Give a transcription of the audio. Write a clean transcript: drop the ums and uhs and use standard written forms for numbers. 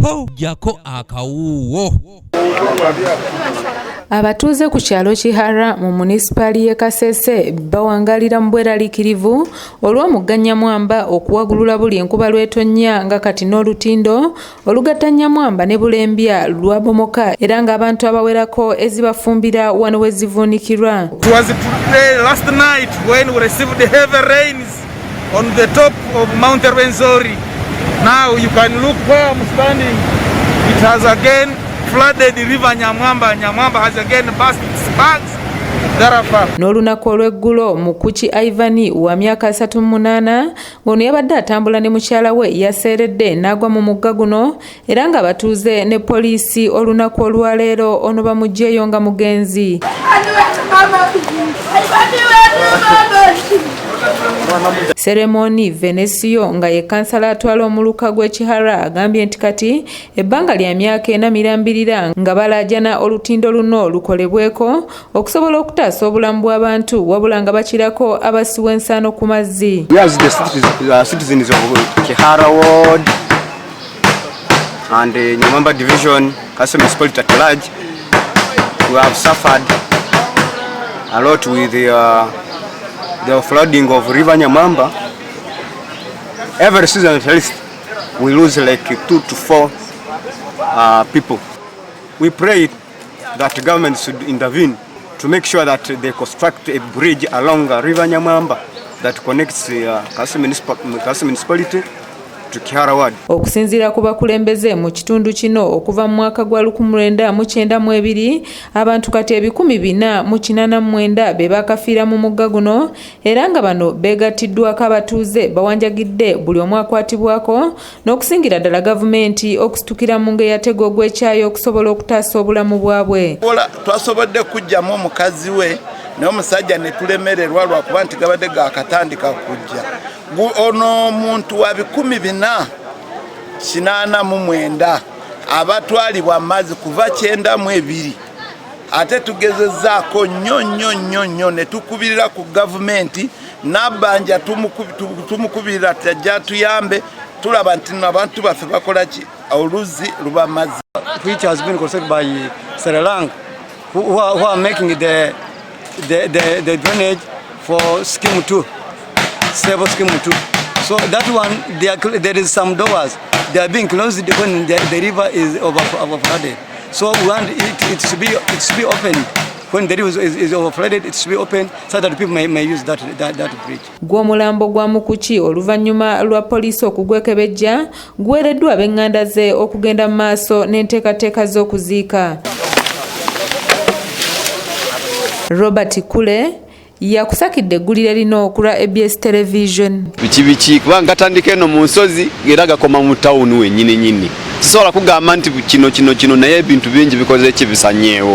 po jako akawuwo. Abatuuze ku kyalo Kihara mu munisipali y'e Kasese bawangalira mu bweraliikirivu olw'omugga Nyamwamba okuwagulula buli enkuba lw'etonnya nga kati n'olutindo olugatta Nyamwamba ne Bulembya lwabomoka era ng'abantu abawerako ezibafumbira wano we zivuunikirwa. It was today, last night when we received the heavy rains on the top of Mount Rwenzori. Now you can look where I'm standing. It has again flooded the river Nyamwamba. Nyamwamba has again burst its banks. N'olunaku olw'eggulo Mukuki Ivani wa myaka 38 ng'ono yabadde atambula ne mukyala we yaseeredde n'agwa mu mugga guno era nga batuuze ne poliisi olunaku olwaleero ono bamuggyeeyo nga mugenzi. Seremoni Venesio nga ye kansala atwala omuluka gw'Ekihara agambye nti kati ebbanga lya myaka 4 mirambirira nga balaajana olutindo luno lukolebweko okusobola okutaasa obulamu bw'abantu wabula nga bakirako abasiwa ensaano ku mazzi. As the citizens of Kihara Ward and Nyamwamba Division, Kasese Municipality at large, we have suffered a lot with the flooding of River Nyamwamba. Every season at least we lose like 2 to 4 people. We pray that the government should intervene to make sure that they construct a bridge along River Nyamwamba that connects Kasese Municipality to Kihara Ward. Okusinziira ku bakulembeze mu kitundu kino okuva mu mwaka gwa 1992 abantu kati 489 be bakafiira mu mugga guno era nga bano beegattiddwako abatuuze bawanjagidde buli omu akwatibwako n'okusingira ddala gavumenti okusitukira mu ngeri yatega ogw'ekyayo okusobola okutaasa obulamu bwabwe. Twasobodde kujjamu omukazi we naye omusajja ne tulemererwa lwakuba nti gabadde gaakatandika kujja. Ono omuntu wa 489 abatwalibwa amazzi kuva 92 ate tugezezzaako nnyo ne tukubirira ku gavumenti n'abbanja tumukubirira tajja tuyambe tulaba nti abantu baffe bakola ki oluzzi luba mazzi. Which has been constructed by Sri Lanka who are making the drainage for scheme 2. Stable scheme 2. So that one, there is some doors. They are being closed when the river is overflooded. So we want it to be open. When the river is overflooded, it should be open so that people may use that bridge. Gw'omulambo gwa Mukuki oluvannyuma lwa poliisi okugwekebejja guweereddwa ab'enganda ze okugenda mu maaso n'enteekateeka z'okuziika. Robert Kule yakusakidde eggulire lino okulwa ABS Television. Biki kubanga gatandika eno mu nsozi era gakoma mu tawuni wennyini. Sisobola kugamba nti kino naye ebintu bingi bikoze ki bisanyeewo.